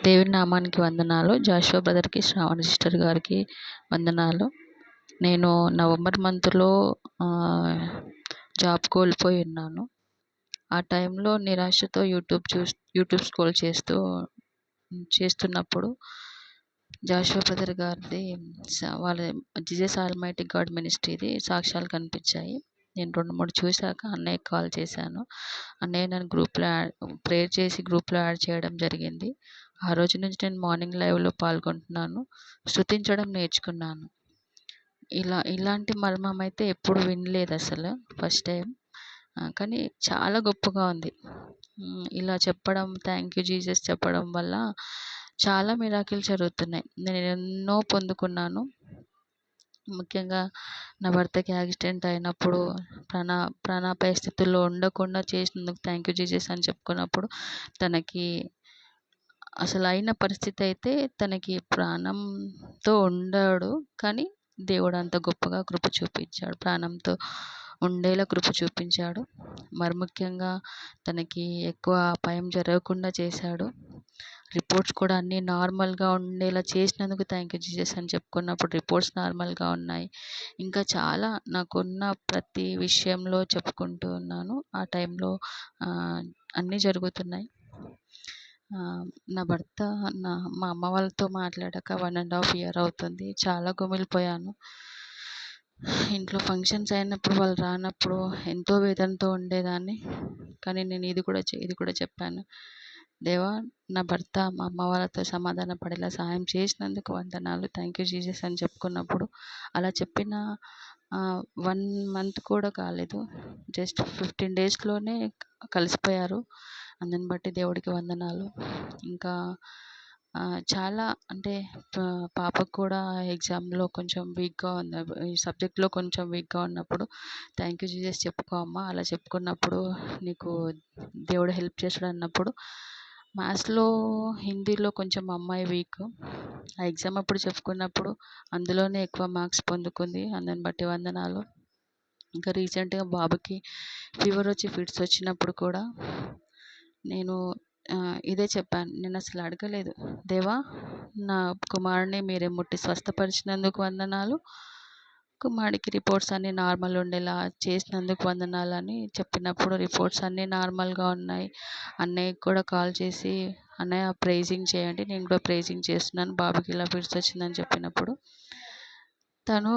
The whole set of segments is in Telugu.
దేవుని నామానికి వందనాలు. జాషువా బ్రదర్‌కి, శ్రావణి సిస్టర్ గారికి వందనాలు. నేను నవంబర్ మంత్‌లో ఆహ్, జాబ్ కోల్పోయి ఉన్నాను. ఆ టైంలో నిరాశతో యూట్యూబ్ స్క్రోల్ చేస్తున్నప్పుడు జాషువా బ్రదర్ గారిది వాళ్ళ జీసస్ ఆల్మైటీ గాడ్ మినిస్ట్రీది సాక్ష్యాలు కనిపించాయి. నేను 2, 3 చూసాక అన్నయ్యకి కాల్ చేశాను. అన్నయ్య నన్ను ప్రేయర్ చేసి గ్రూప్‌లో యాడ్ చేయడం జరిగింది. ఆ రోజు నుంచి నేను మార్నింగ్ లైవ్‌లో పాల్గొంటున్నాను. స్తుతించడం నేర్చుకున్నాను. ఇలాంటి మర్మం అయితే ఎప్పుడు వినలేదసలు. First time. కానీ చాలా గొప్పగా ఉంది. ఇలా చెప్పడం, థ్యాంక్ యూ జీసస్ చెప్పడం వల్ల చాలా మిరాకిల్స్ జరుగుతున్నాయి. నేను ఎన్నో పొందుకున్నాను. ముఖ్యంగా నా భర్తకి యాక్సిడెంట్ అయినప్పుడు ప్రాణాపాయ స్థితిలో ఉండకుండా చేసినందుకు థ్యాంక్ యూ జీసస్ అని చెప్పుకున్నప్పుడు తనకి అసలు అయిన పరిస్థితి అయితే తనకి ప్రాణంతో ఉండాడు. కానీ దేవుడు అంత గొప్పగా కృప చూపించాడు. ప్రాణంతో ఉండేలా కృప చూపించాడు. మరి ముఖ్యంగా తనకి ఎక్కువ అపాయం జరగకుండా చేశాడు. రిపోర్ట్స్ కూడా అన్నీ నార్మల్‌గా ఉండేలా చేసినందుకు థ్యాంక్ యూ జీసస్ అని చెప్పుకున్నప్పుడు రిపోర్ట్స్ నార్మల్‌గా ఉన్నాయి. ఇంకా చాలా నాకున్న ప్రతి విషయంలో చెప్పుకుంటూ ఉన్నాను. ఆ టైంలో అన్నీ జరుగుతున్నాయి. నా భర్త మా అమ్మ వాళ్ళతో మాట్లాడాక 1½ ఇయర్ అవుతుంది. చాలా కుమిలిపోయాను. ఇంట్లో ఫంక్షన్స్ అయినప్పుడు వాళ్ళు రానప్పుడు ఎంతో వేదనతో ఉండేదాన్ని. కానీ నేను ఇది కూడా చెప్పాను. దేవా, నా భర్త మా అమ్మ వాళ్ళతో సమాధాన పడేలా సహాయం చేసినందుకు వందనాలు. థ్యాంక్ యూ జీసస్ అని చెప్పుకున్నప్పుడు అలా చెప్పిన 1 మంత్ కూడా కాలేదు. జస్ట్ 15 డేస్‌లోనే కలిసిపోయారు. అందుని బట్టి దేవుడికి వందనాలు. ఇంకా చాలా అంటే పాపకు కూడా ఎగ్జామ్‌లో కొంచెం వీక్‌గా ఉంది. ఈ సబ్జెక్ట్‌లో కొంచెం వీక్‌గా ఉన్నప్పుడు థ్యాంక్ యూ జీసస్ చెప్పుకో అమ్మా. అలా చెప్పుకున్నప్పుడు నీకు దేవుడు హెల్ప్ చేస్తాడన్నప్పుడు మ్యాథ్స్‌లో, హిందీలో కొంచెం అమ్మాయి వీక్. ఆ ఎగ్జామ్ అప్పుడు చెప్పుకున్నప్పుడు అందులోనే ఎక్కువ మార్క్స్ పొందుకుంది. అందుని బట్టి వందనాలు. ఇంకా రీసెంట్‌గా బాబుకి ఫీవర్ వచ్చి ఫిట్స్ వచ్చినప్పుడు కూడా నేను ఇదే చెప్పాను. నేనసలు అడగలేదు. దేవా, నా కుమారుడిని మీరే ముట్టి స్వస్థపరిచినందుకు వందనాలు. కుమారుడికి రిపోర్ట్స్ అన్నీ నార్మల్ ఉండేలా చేసినందుకు వందనాలని చెప్పినప్పుడు రిపోర్ట్స్ అన్నీ నార్మల్‌గా ఉన్నాయి. అన్నయ్యకి కూడా కాల్ చేసి అన్నయ్య ప్రైజింగ్ చేయండి. నేను కూడా ప్రైజింగ్ చేస్తున్నాను. బాబుకి ఇలా ఫిట్స్ వచ్చిందని చెప్పినప్పుడు తను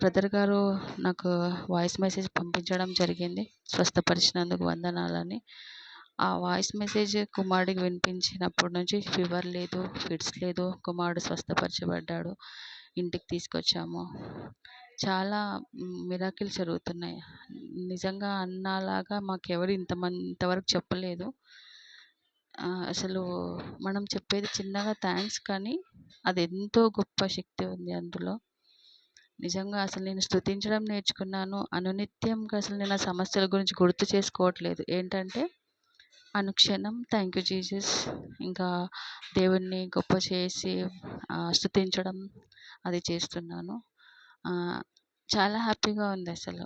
బ్రదర్ గారు నాకు వాయిస్ మెసేజ్ పంపించడం జరిగింది. స్వస్థపరిచినందుకు వందనాలని. ఆ వాయిస్ మెసేజ్ కుమారుడికి వినిపించినప్పటి నుంచి ఫీవర్ లేదు, ఫిట్స్ లేదు. కుమారుడు స్వస్థపరచబడ్డాడు. ఇంటికి తీసుకొచ్చాము. చాలా మిరాకిల్స్ జరుగుతున్నాయి. నిజంగా అన్నలాగా మాకెవరు ఇంతవరకు చెప్పలేదు. అసలు మనం చెప్పేది చిన్నగా థ్యాంక్స్, కానీ అది ఎంతో గొప్ప శక్తి ఉంది అందులో. నిజంగా అసలు నేను స్తుతించడం నేర్చుకున్నాను. అనునిత్యంగా అసలు నేను ఆ సమస్యల గురించి గుర్తు చేసుకోవట్లేదు. ఏంటంటే అనుక్షణం థ్యాంక్ యూ జీసస్, ఇంకా దేవుణ్ణి గొప్ప చేసి స్తుతించడం అది చేస్తున్నాను. చాలా హ్యాపీగా ఉందసలు.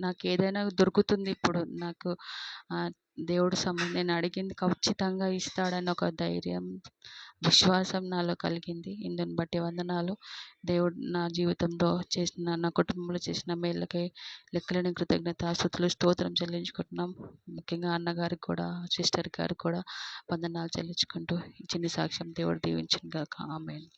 నాకేదైనా దొరుకుతుంది ఇప్పుడు. నాకు దేవుడు నేను అడిగింది ఖచ్చితంగా ఇస్తాడని ఒక ధైర్యం, విశ్వాసం నాలో కలిగింది. ఇందుని బట్టి వందనాలు. దేవుడు నా జీవితంలో చేసిన, నా కుటుంబంలో చేసిన మేళ్ళకై లెక్కలేని కృతజ్ఞతాస్తుతులు, స్తోత్రం చెల్లించుకుంటున్నాం. ముఖ్యంగా అన్నగారికి కూడా, సిస్టర్ గారికి కూడా వందనాలు చెల్లించుకుంటూ ఈ చిన్ని సాక్ష్యం దేవుడు దీవించును గాక. ఆమేన్.